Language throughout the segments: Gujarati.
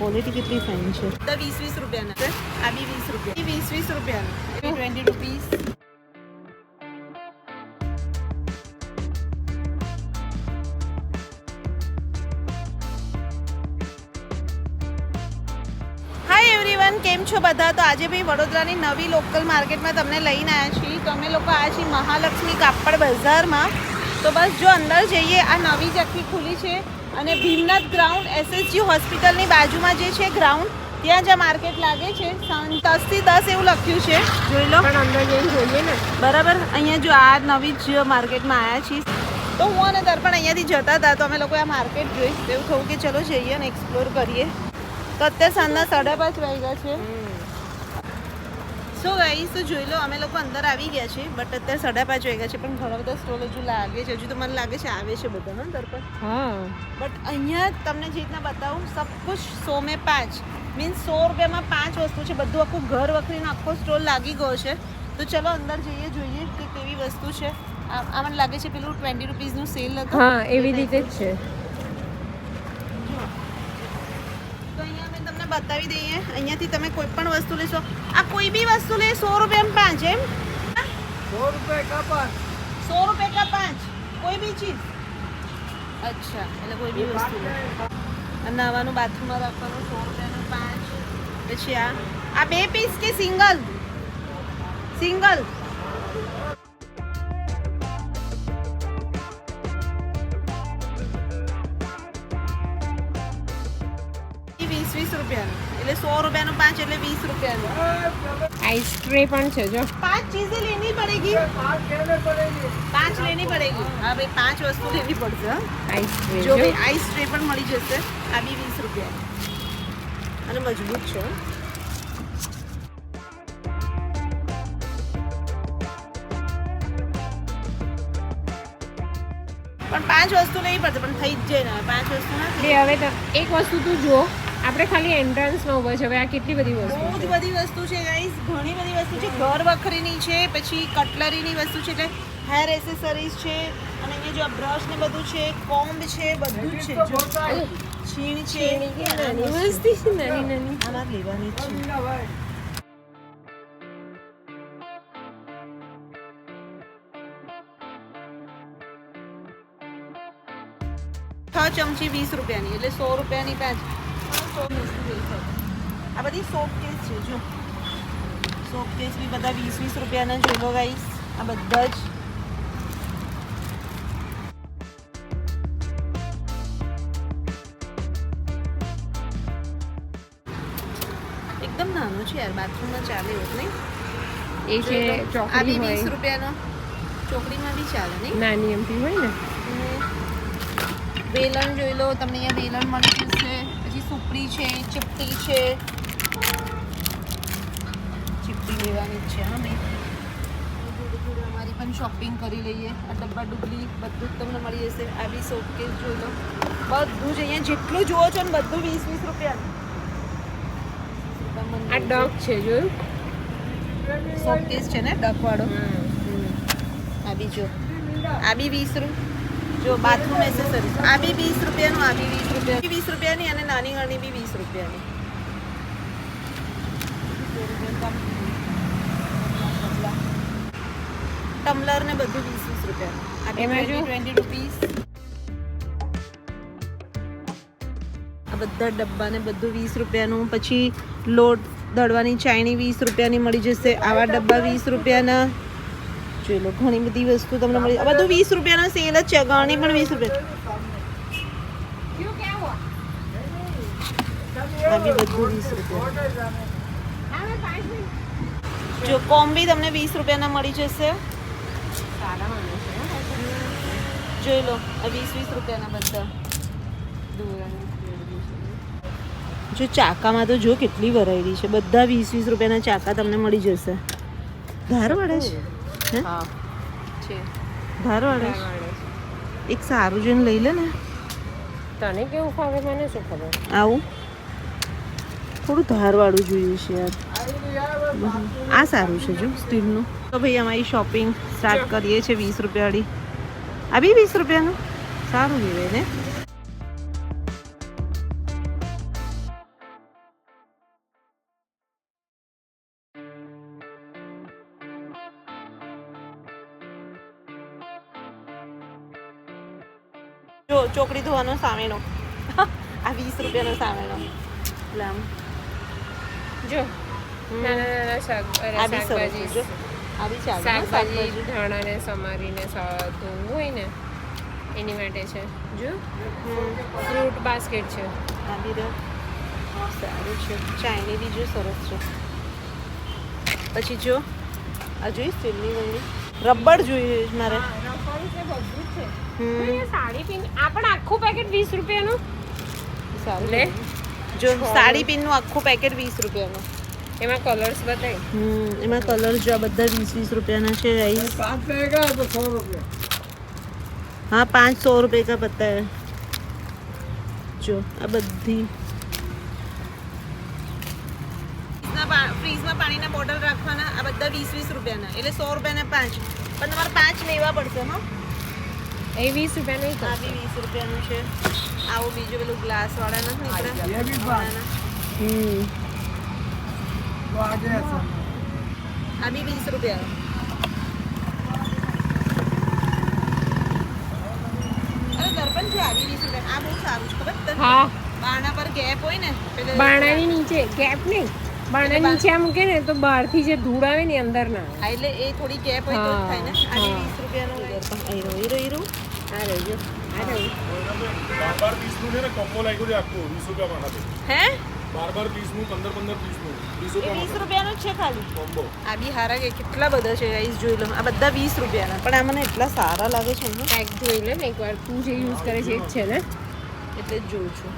ક્વોલિટી કેટલી ફાઇન છે. 20-20 રૂપિયાના છે. આ બી 20 રૂપિયા. 20-20 રૂપિયાના. 20 રૂપીસ. કેમ છો બધા? તો આજે ભાઈ વડોદરાની નવી લોકલ માર્કેટમાં તમને લઈને આવ્યા છીએ. તો અમે લોકો આવ્યા છીએ મહાલક્ષ્મી કાપડ બજારમાં. તો બસ જો અંદર જઈએ, આ નવી જ આખી ખુલી છે અને ભીમનાથ ગ્રાઉન્ડ SSG હોસ્પિટલની બાજુમાં જે છે ગ્રાઉન્ડ, ત્યાં જ માર્કેટ લાગે છે. 10 થી 10 એવું લખ્યું છે, જોઈ લો. પણ અંદર જઈને જોઈએ ને. બરાબર, અહીંયા જો આ નવી જ માર્કેટમાં આવ્યા છીએ. તો હું અને દર્પણ અહીંયાથી જતા હતા, તો અમે લોકો આ માર્કેટ જોઈ, એવું થયું કે ચલો જઈએ અને એક્સપ્લોર કરીએ. તો અત્યારે સાંજના 5:30 વાગ્યા છે. સો ગાઈસ, તો જોઈ લો, અમે લોકો અંદર આવી ગયા છીએ, બટ અત્યારે 5:30 વાગ્યા છે, પણ ઘણા બધા સ્ટોલ હજુ લાગે છે. હજુ તો મને લાગે છે આવે છે બધા, હા દર્પણ? હા. બટ અહીંયા તમને જે રીતના બતાવું, સબ કુછ 100 में 5 મીન્સ 100 રૂપિયામાં 5 વસ્તુ છે. બધું આખું ઘર વખરીનો આખો સ્ટોલ લાગી ગયો છે. તો ચલો અંદર જઈએ, જોઈએ કે કેવી વસ્તુ છે. આ મને લાગે છે પેલું 20 રૂપીસનું સેલ હતું. હા, એવી રીતે જ છે. બતાવી દઈએ, અહીંયાથી તમે કોઈ પણ વસ્તુ લેશો, આ કોઈ બી વસ્તુ લે 100 રૂપિયામાં 5. એમ 100 રૂપિયા કા 5, 100 રૂપિયા કા 5, કોઈ બી ચીજ. અચ્છા, એટલે કોઈ બી વસ્તુ લે. નાવાનું બાથરૂમમાં રાખવાનું 100 રૂપિયાનું 5. પછી આ 2 પીસ કે સિંગલ? સિંગલ. 20 રૂપિયાનું, એટલે 100 રૂપિયાનું 5 એટલે 20 રૂપિયાનું. આઈસ ટ્રે પણ છે જો. 5 ચીजें लेनी पड़ेगी. 5 लेनी पड़ेगी. હા ભાઈ, 5 વસ્તુ લેવી પડશે. આઈસ ટ્રે જો ભાઈ, આઈસ ટ્રે પણ મળી જશે. આ બી 20 રૂપિયા અને મજબૂત છે. પણ 5 વસ્તુ લેવી પડશે, પણ થઈ જ જાય ને 5 વસ્તુ નથી. હવે તો એક વસ્તુ તું જો, આપણે ખાલી એન્ટ્રન્સમાં ઉભા છે. હવે આ કેટલી બધી વસ્તુ, બહુ જ બધી વસ્તુ છે ગાઈસ. ઘણી બધી વસ્તુ છે. ઘર વખરીની છે, પછી કટલરીની વસ્તુ છે, એટલે હેર એસેસરીઝ છે. અને અહીંયા જો બ્રશ ને બધું છે, કોમ્બ છે, બધું જ છે. જો છીણ છે, નાની વસ્તુ છે, નાની નાની. આમાં લેવાની છે. 6 ચમચી 20 રૂપિયાની, એટલે 100 રૂપિયાની 5. આ બધી સોપ કેસ છે જો. સોપ કેસ બી બધા 20-20 રૂપિયાના જોઈ લો ગાઈસ. આ બધા જ એકદમ નાનું છે યાર, બાથરૂમમાં ચાલે એવું નહીં. એ છે ચોકડી. આ બી 20 રૂપિયાનો. ચોકડીમાં બી ચાલે નહીં, નાની એમથી હોય ને. વેલણ જોઈ લો, તમને અહીંયા વેલણ મળી જશે. પછી સુપડી છે, ચીપટી છે. ચીપટી લેવાની જ છે. હા ભાઈ, અમારી પણ શોપિંગ કરી લઈએ. આ ડબ્બા ડુબલી બધું જ તમને મળી જશે. આ બી શોપકેસ જોઈ લો, બધું જ અહીંયા જેટલું જુઓ છો ને બધું 20-20 રૂપિયા. આ ડક છે, જોયું? શોપકેસ છે ને ડક વાળો. આ બી જો, આ બી 20 રૂપિયા. જો બાથરૂમ એસેસરીઝ, આ બી 20 રૂપિયાનું, આ બી 20 રૂપિયા. 20 રૂપિયાની અને નાની નાની બી 20 રૂપિયાની. ટમ્લર ને બધું 20-20 રૂપિયાનું. આ બી 20 રૂપીસ. આ બધા ડબ્બા ને બધું 20 રૂપિયાનું. પછી લોટ દળવાની ચાયણી 20 રૂપિયાની મળી જશે. આવા ડબ્બા 20 રૂપિયાના. જોઈ લો, ઘણી બધી વસ્તુ તમને મળી. આ બધું 20 રૂપિયાનો સેલ જ છે. ગણી પણ 20 રૂપિયા. આ બી બધું 20 રૂપિયા. જો કોમ્બી તમને 20 રૂપિયાના મળી જશે. જોઈ લો, આ 20-20 રૂપિયાના બધા. જો ચાકામાં તો જો કેટલી વેરાયટી છે. બધા 20-20 રૂપિયાના ચાકા તમને મળી જશે. ધારવાડા છે. હા છે, ધારવાડા. એક સારું જોઈને લઈ લે ને. તને કેવું ફાવે, મને શું ખબર. આવું થોડું ધારવાળું જોઈએ છે યાર. આ સારું છે જો, સ્ટીલનું. તો ભાઈ અમારી શોપિંગ સ્ટાર્ટ કરીએ છીએ 20 રૂપિયાવાળી. આ બી 20 રૂપિયાનું સારું કહેવાય ને. ચોકડી ધોવાનો સામેનો આ 20 રૂપિયાનો સામેનો એટલે આમ જો નાના નાના આ બી સરસ છે શાકભાજી જો આ બી ચાલે ને શાકભાજી ધાણાને સમારીને ધોવું હોય ને એની માટે છે જો ફ્રૂટ બાસ્કેટ છે. આ બી સારું છે. ચાઇની બી જો સરસ છે. પછી જો આ જોઈ સ્ટીલની વળી રબર જોઈએ મારે. રબર છે બધું જ છે. હમ સાડી પિન આ પણ આખું પેકેટ 20 રૂપિયાનું સારું લે. જો સાડી પિનનું આખું પેકેટ 20 રૂપિયાનું. એમાં કલર્સ બતાય એમાં કલર જો આ બધા 20 રૂપિયાના છે ગાઈસ. 5 रहेगा तो 100 रुपये. हाँ 500 रुपये का पता है. जो આ બધી ફ્રીજમાં પાણીના બોટલ રાખવાના આ બધા 20 રૂપિયાના એટલે 100 રૂપિયાના 5 પણ તમારે 5 લેવા પડશે હો. એ 20 રૂપિયાનું આ બી 20 રૂપિયાનું છે. આવું બીજું પેલું ગ્લાસ વાળા નથી નીકળ્યા ये भी 5. तो आगे ऐसा આ બી 20 રૂપિયાનું. અરે દર્પણ છે આ બી 20 રૂપિયા. આ બહુ સારું છે ખબર તને? હા બારણા પર ગેપ હોય ને પેલે બારણાની નીચે ગેપ નહીં બારણા નીચે આમ મૂકે ને તો બહારથી જે ધૂળ આવે ને અંદર ના આવે. હા, એટલે એ થોડી ગેપ હોય તો જ થાય ને. આ હા. 20 રૂપિયાનું દર્પણ હીરો આ રહ્યું આ રહ્યું બાર 20 નું છે ને કમ્બો લાગ્યો છે આખું 20 રૂપિયા માં હે બાર 20 નું 15 20 નું 20 એ 20 રૂપિયા રૂપિયાનું જ છે ખાલી. કોમ્બો. આ બી હારા કે કેટલા બધા છે ગાઈસ જોઈ લો. આ બધા 20 રૂપિયાના પણ આ મને એટલા સારા લાગે છે ને પેક જોઈ લે ને એકવાર તું જે યુઝ કરે છે એ જ છે ને એટલે જ જોઉં છું.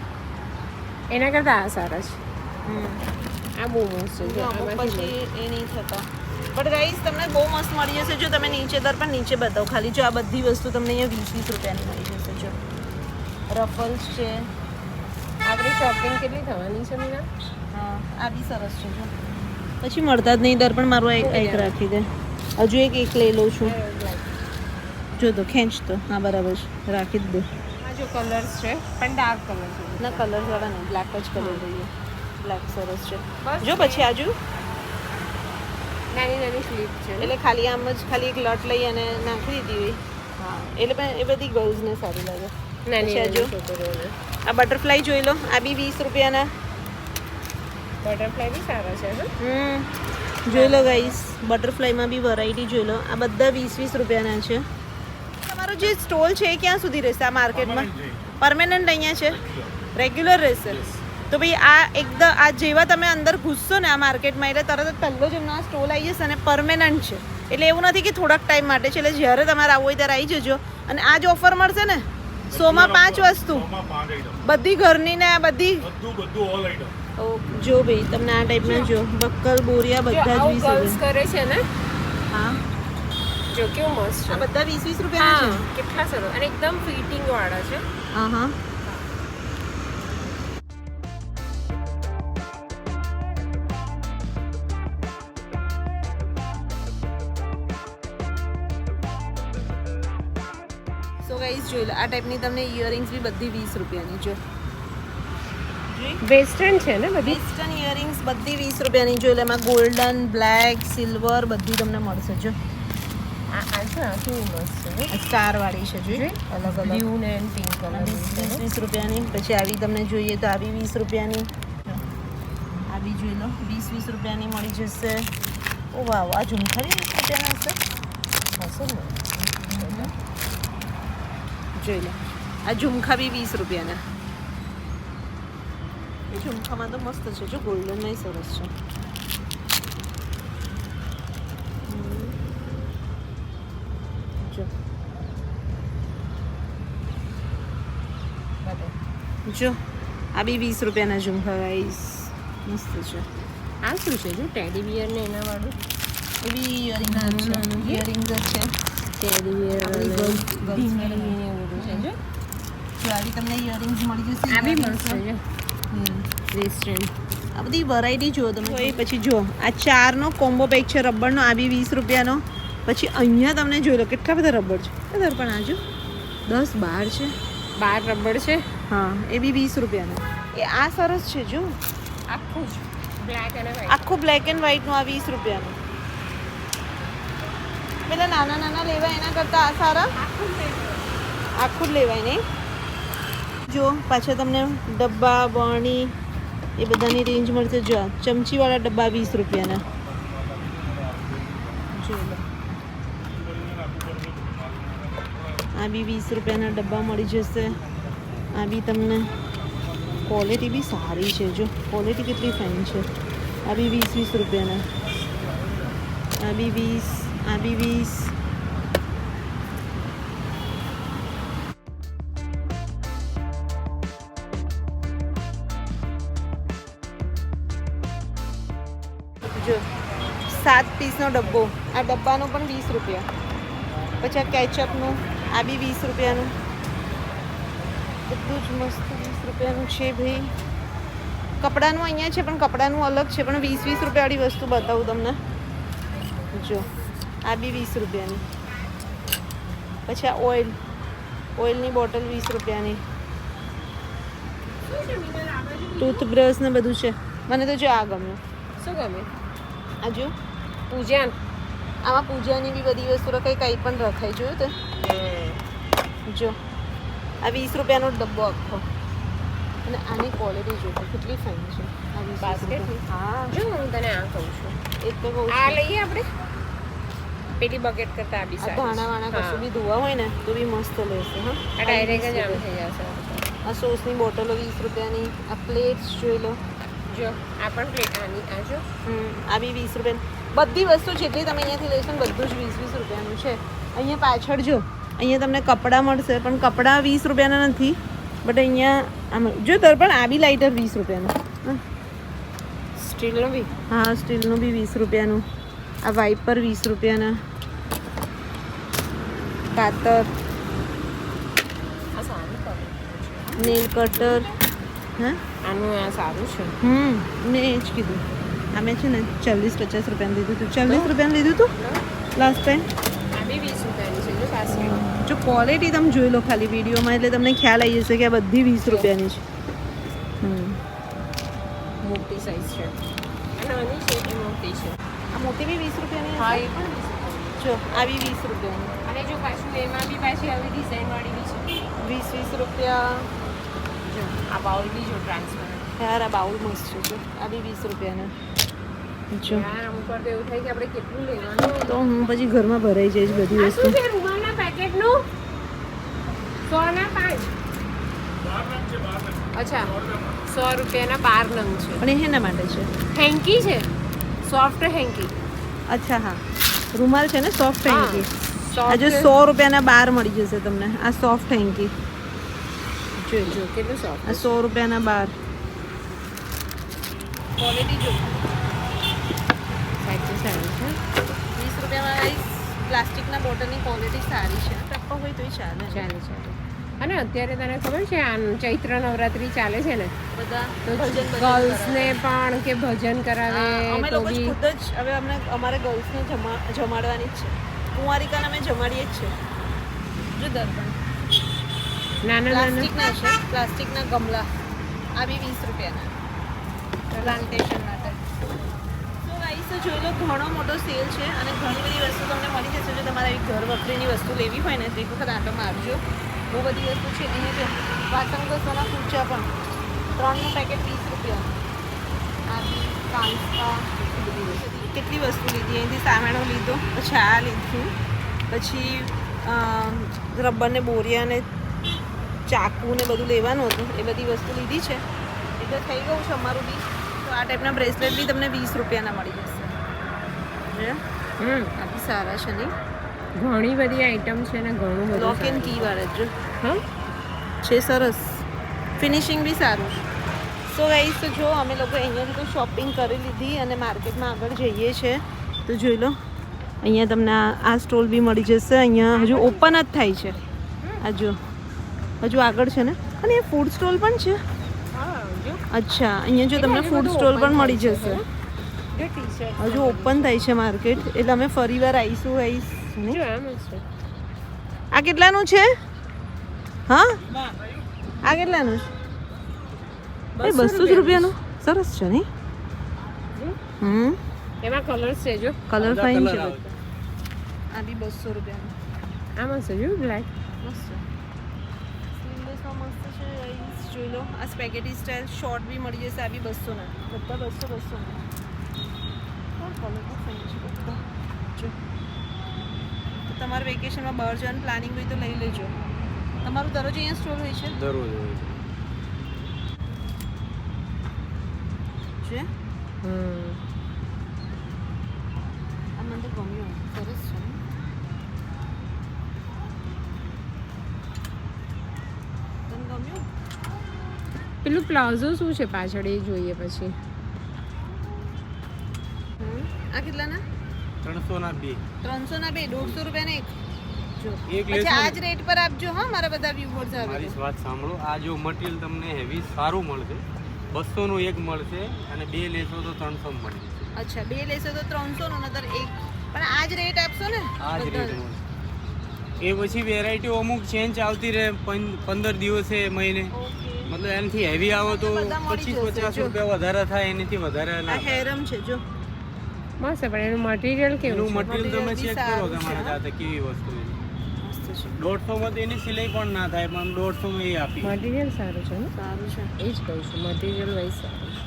એના કરતાં આ સારા છે. હમ આ બહુ મસ્ત છે જો અમુક આમાંથી પછી એ નહીં થતા બટ ગાઈસ તમને બહુ મસ્ત મળી જશે જો તમે નીચે દર્પણ નીચે બતાવો ખાલી જો આ બધી વસ્તુ તમને અહીંયા 20 રૂપિયાની મળી જશે. જો રફલ્સ છે. આપણી શોપિંગ કેટલી થવાની છે મીના? હા આ બી સરસ છે જો પછી મળતા જ નહીં દર્પણ મારું એક રાખી દે. હજુ એક લઈ લઉં છું. જો તો ખેંચ તો હા બરાબર છે રાખી જ દો. આ જો કલર્સ છે પણ ડાર્ક કલર છે. ના કલર વાળા નહીં બ્લેક જ કલર લઈએ. બ્લેક સરસ છે. બસ જો પછી આજુ નાની નાની સ્લીપ છે ને? એટલે ખાલી આમ જ ખાલી એક લટ લઈ અને નાખી દીધી હોય. હા એટલે પણ એ બધી ગર્લ્સને સારી લાગે. નાની પછી આ જો. નાની છોકરીઓને આ બટરફ્લાય જોઈ લો આ બી 20 રૂપિયાના. બટરફ્લાય બી સારા છે હા. જોઈ લો ગાઈસ બટરફ્લાયમાં બી વેરાયટી જોઈ લો. આ બધા 20 રૂપિયાના છે. તમારો જે સ્ટોલ છે એ ક્યાં સુધી રહેશે આ માર્કેટમાં? પરમેનન્ટ અહીંયા છે રેગ્યુલર રહેશે. તો ભાઈ આ એકદમ આ જેવા તમે અંદર ઘૂસશો ને આ માર્કેટમાં એટલે તરત જ પહેલો જ એમનો આ સ્ટોલ આવી જશે અને પરમેનન્ટ છે. એટલે એવું નથી કે થોડાક ટાઈમ માટે છે. એટલે જ્યારે તમારે આવવું હોય ત્યારે આવી જજો. અને આ જ ઓફર મળશે ને 100 માં 5 વસ્તુ માં 5 આઈટમ બધી ઘરની ને બધી બધું ઓલ આઈટમ. જો ભાઈ તમને આ ટાઈપના જો બક્કલ બોરિયા બધા જ 20 ગર્લ્સ રૂપિયા. કરે છે ને હા જો કેવું મસ્ત આ છે. બધા 20 રૂપિયાના હા છે. કેટલા સરસ અને એકદમ ફિટિંગ વાળા છે. હા હા સો ગાઈસ જોઈ લો આ ટાઈપની તમને ઇયરિંગ્સ બી બધી 20 રૂપિયાની જો વેસ્ટર્ન છે ને બધી? વેસ્ટર્ન ઇયરિંગ્સ બધી 20 રૂપિયાની જોઈ લો. એમાં ગોલ્ડન બ્લેક સિલ્વર બધી તમને મળશે જો. આ છે આ કેવું મસ્ત છે આ સ્ટાર વાળી છે જો અલગ અલગ બ્લુ ને પિંક કલર 20 રૂપિયાની. પછી આવી તમને જોઈએ તો આવી 20 રૂપિયાની. આ બી જોઈ લો 20 રૂપિયાની મળી જશે. ઓ વાવ આ ઝુમખારી 20 રૂપિયાના હશે હશે ને? જોઈ લો આ ઝુમખા બી 20 રૂપિયાના. એ ઝુમખામાં તો મસ્ત છે જો ગોલ્ડન નહીં સરસ છે. જો જો આ બી 20 રૂપિયાના ઝુમખા ગાઈસ મસ્ત છે. આ શું છે જો ટેડી બિયર ને એના વાળું એ બી ઇયરિંગ્સ છે. ઇયરિંગ્સ જ છે. ટેડી બિયર આપણી girls છે જો. છે જો જો આવી તમને ઇયરિંગ્સ મળી જશે. આ બી મસ્ત છે જો વેસ્ટર્ન આ બધી વેરાયટી જુઓ તમે. એ પછી જુઓ આ 4 નો કોમ્બો પેક છે રબરનો. આ બી 20 રૂપિયાનો. પછી અહીંયા તમને જોઈ લો કેટલા બધા રબર છે. પણ આજુ 10 12 છે. 12 રબર છે. હા એ બી 20 રૂપિયાનો. એ આ સરસ છે જો આખું જ બ્લેક અને વ્હાઈટ. આખું બ્લેક એન્ડ વ્હાઈટનું આ 20 રૂપિયાનું. પેલા નાના નાના લેવાય એના કરતાં આ સારા. આખું જ લેવાય નહીં. જો પાછા તમને ડબ્બા બરણી એ બધાની રેન્જ મળશે. જો ચમચીવાળા ડબ્બા 20 રૂપિયાના. જો લો. આ બી 20 રૂપિયાના ડબ્બા મળી જશે. આ બી તમને ક્વોલિટી બી સારી છે. જો ક્વોલિટી કેટલી ફાઇન છે. આ બી 20 રૂપિયાના. આ બી 20, આ બી 20. જો 7 પીસનો ડબ્બો. આ ડબ્બાનો પણ 20 રૂપિયા. પછી આ કેચઅપનું, આ બી 20 રૂપિયાનું. બધું જ મસ્ત 20 રૂપિયાનું છે ભાઈ. કપડાનું અહીંયા છે પણ કપડાનું અલગ છે, પણ 20 રૂપિયાવાળી વસ્તુ બતાવું તમને. જો આ બી 20 રૂપિયાની. પછી આ ઓઇલની બોટલ 20 રૂપિયાની. ટૂથબ્રશ ને બધું છે. મને તો જો આ ગમ્યું. શું ગમે? આ જો પૂજન. આમાં પૂજાની બી બધી વસ્તુ રખાય, કંઈ પણ રખાય. જોયું તે? જો આ 20 રૂપિયાનો ડબ્બો આખો. અને આની ક્વોલિટી જો કેટલી ફાઇન છે. આ 20 બાસ્કેટની? હા જો હું તને આ કહું છું, એ તો કહું આ છું. લઈએ આપણે. પેલી બકેટ કરતા આ બી આ સારી છે. ધાણા વાણા કશું બી ધોવા હોય ને તો બી મસ્ત લેશે. હા આ ડાયરેક્ટ જ આમ થઈ જશે. આ સોસની બોટલો 20 રૂપિયાની. આ પ્લેટ્સ જોઈ લો. જો આ પણ પ્લેટ આની આ જો આ બી 20 રૂપિયાની. બધી વસ્તુ જેટલી તમે અહીંયાથી લેશો ને બધું જ 20 રૂપિયાનું છે. અહીંયા પાછળ જો અહીંયા તમને કપડાં મળશે, પણ કપડાં 20 રૂપિયાના નથી. બટ અહીંયા આમ જો તર પણ આ બી લાઇટર 20 રૂપિયાનું. સ્ટીલનો બી. હા સ્ટીલનું બી 20 રૂપિયાનું. આ વાઇપર 20 રૂપિયાના. કાતર, આ સારું કરે. Nail cutter. હા આનું આ સારું છે. મેં એ જ કીધું. અમે છે ને 40-50 રૂપિયાનું લીધું હતું. 40 રૂપિયાનું લીધું હતું લાસ્ટ ટાઈમ. આ બી 20 રૂપિયાની છે જો બાસ્કેટ. જો ક્વોલિટી તમે જોઈ લો ખાલી વિડીયોમાં, એટલે તમને ખ્યાલ આવી જશે કે આ બધી 20 રૂપિયાની છે. મોટી સાઈઝ છે. આ નાની છે એ મોટી છે. આ મોટી બી 20 રૂપિયાની હા હશે. એ પણ 20 રૂપિયાની. જો આ બી 20 રૂપિયાની. અને જો પાછું એમાં બી પાછી આવી ડિઝાઇન વાળી બી છે. 20 રૂપિયા. જો આ બાઉલ બી જો ટ્રાન્સપરન્ટ. યાર આ બાઉલ મસ્ત છે. જો આ બી 20 રૂપિયાના. જો યાર અમુક વાર તો એવું થાય કે આપણે કેટલું લેવાનું. તો હું પછી ઘરમાં ભરાઈ જઈશ બધી આ વસ્તુ. શું છે રૂમાલના પેકેટનું? 100 ના 5. અચ્છા 100 રૂપિયાના 12 નંગ છે. પણ એ શેના માટે છે? હેન્કી છે, સોફ્ટ હેન્કી. અચ્છા હા રૂમાલ છે ને સોફ્ટ હા, હેન્કી. soft. આ જો 100 રૂપિયાના 12 મળી જશે તમને. આ સોફ્ટ હેન્કી જોઈ જો કેટલું સોફ્ટ. આ 100 રૂપિયાના 12. ક્વોલિટી જો સાચું સારું છે. 20 રૂપિયામાં પ્લાસ્ટિકના બોટલની ક્વોલિટી સારી છે. ટપ્પા હોય તોય ચાલે. ચાલે ચાલે. અને અત્યારે તને ખબર છે આ ચૈત્ર નવરાત્રી ચાલે છે ને, બધા તો ભજન બધું ગર્લ્સને પણ કે ભજન કરાવે અમે તો લોકો જ બી ખુદ જ હવે અમારે ગર્લ્સને જમાડવાની જ છે. કુંવારિકાને અમે જમાડીએ જ છે. જો દર્પણ નાના નાના પ્લાસ્ટિકના છે. પ્લાસ્ટિકના ગમલા. આ બી 20 રૂપિયાના. પ્લાન્ટેશન માટે. તો ગાઈસ તો જોઈ લો ઘણો મોટો સેલ છે અને ઘણી બધી વસ્તુ તમને મળી જશે. જો તમારે આવી ઘર વખરીની વસ્તુ લેવી હોય ને તો એક વખત આટો મારજો. બહુ બધી વસ્તુ છે. અહીંયા જો વાસણ ઘસવાના કૂચા પણ 3નું પેકેટ 20 રૂપિયા. આ બી કાંસકા કેટલી વસ્તુ લીધી. અહીંથી સામેણો લીધો, પછી આ લીધું, પછી રબરને બોરિયા ને ચાકુ ને બધું લેવાનું હતું. એ બધી વસ્તુ લીધી છે એટલે થઈ ગયું છે અમારું બી. તો આ ટાઈપના બ્રેસલેટ બી તમને 20 રૂપિયાના મળી જશે. આ બી સારા છે નહીં? ઘણી બધી આઈટમ છે ને ઘણું બધું લોક એન્ડ સારું. કી વાળા જો હા છે સરસ. ફિનિશિંગ બી સારું. સો ગાઈસ તો જો અમે લોકો અહીંયાથી તો શોપિંગ કરી લીધી અને માર્કેટમાં આગળ જઈએ છીએ. તો જોઈ લો અહીંયા તમને આ સ્ટોલ બી મળી જશે. અહીંયા હજુ ઓપન જ થાય છે. આ જો હજુ આગળ છે ને. અને એ ફૂડ સ્ટોલ પણ છે. હા જો અચ્છા અહીંયા જો તમને હજુ ફૂડ બધું સ્ટોલ open પણ મળી થાય છે. જશે. જો ટી-શર્ટ હજુ ઓપન થાય છે માર્કેટ, એટલે અમે ફરી વાર આવીશું ગાઈસ. જો આમ જ છે. આ કેટલાનું છે? હા આ કેટલાનું છે? 200 રૂપિયાનું. સરસ છે નહીં? એમાં કલર્સ છે જો. કલર ફાઇન છે બધા. આ બી 200 રૂપિયાનું. આમાં છે જો બ્લેક. મસ્ત છે. સ્લીવલેસમાં મસ્ત છે ગાઈસ. જોઈ લો આ સ્પેગેટી સ્ટાઇલ શોર્ટ બી મળી જશે આ બી 200 બધા 200 કલર ફાઇન છે બધા જો તો તમારે વેકેશનમાં બહાર જવાનું પ્લાનિંગ હોય તો લઈ લેજો તમારું દરરોજ અહીંયા સ્ટોર હોય છે દરરોજ હોય છે હમ આ મને તો ગમ્યું સરસ છે તને ગમ્યું પેલું પ્લાઝો શું છે પાછળ એ જોઈએ પછી આ કેટલાના 300 ના 2 300 ના 2 150 રૂપિયાના એક જો એક પછી લેશો આ ને? જ રેટ પર આપજો હા મારા બધા વ્યુઅર્સ આવે મારી તો. વાત સાંભળો આ જો મટીરિયલ તમને હેવી સારું મળશે 200 નું એક મળશે અને 2 લેશો તો 300 માં મળી જશે અચ્છા 2 લેશો તો 300 નો નતર એક પણ આ જ રેટ આપશો ને આ જ બધા રેટ મળશે એ પછી વેરાયટીઓ અમુક ચેન્જ આવતી રહે 15 દિવસે મહિને ઓકે મતલબ એનાથી હેવી આવો તો બધા મળી 25-50 જશે, જો. રૂપિયા વધારે થાય એનાથી વધારે આ ના થાય. હેરમ છે જો મસ્ત પણ એનું મટીરિયલ કેવું એનું છે મટીરિયલ તમે બી ચેક કરો સારું છે, તમારા હા. જાતે કેવી વસ્તુ છે મસ્ત છે 150 માં તો એની સિલાઈ પણ ના થાય પણ 150 માં એ આપી મટીરિયલ સારું છે ને સારું છે એ જ કહું છું મટીરિયલ વાઇઝ સારું છે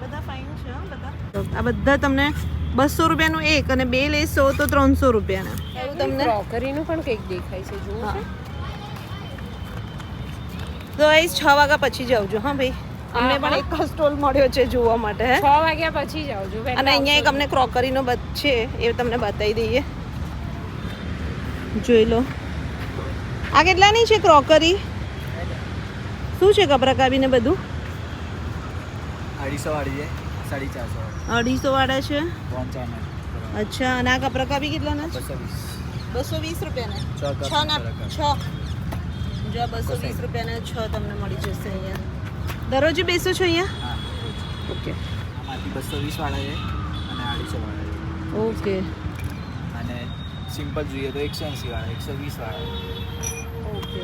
બધા ફાઇન છે હા બધા આ બધા તમને 200 રૂપિયાનું એક અને 2 લેશો તો 300 રૂપિયાના એવું તમને ક્રોકરીનું પણ કંઈક દેખાય છે જોવું હા. છે તો એ 6 વાગ્યા પછી જ આવજો હા ભાઈ અમને પણ એક સ્ટોલ મળ્યો છે જોવા માટે હે 6 વાગ્યા પછી જ આવજો અને અહીંયા એક અમને ક્રોકરીનો છે એ તમને બતાવી દઈએ જોઈ લો આ કેટલાની છે ક્રોકરી શું છે કપરાકાબી ને બધું 250 વાળી છે 450 250 વાળા છે 55 અચ્છા અને આ કપરાકાબી કેટલાના છે 220 220 રૂપિયાના છ કપ 6 ના કપરાકા. 6 જો 220 રૂપિયાના 6 તમને મળી જશે અહીંયા દરરોજ બેસો છો અહીંયા હા ઓકે આમાંથી 220 વાળા છે અને 250 વાળા છે ઓકે અને સિમ્પલ જોઈએ તો 180 વાળા 120 વાળા ઓકે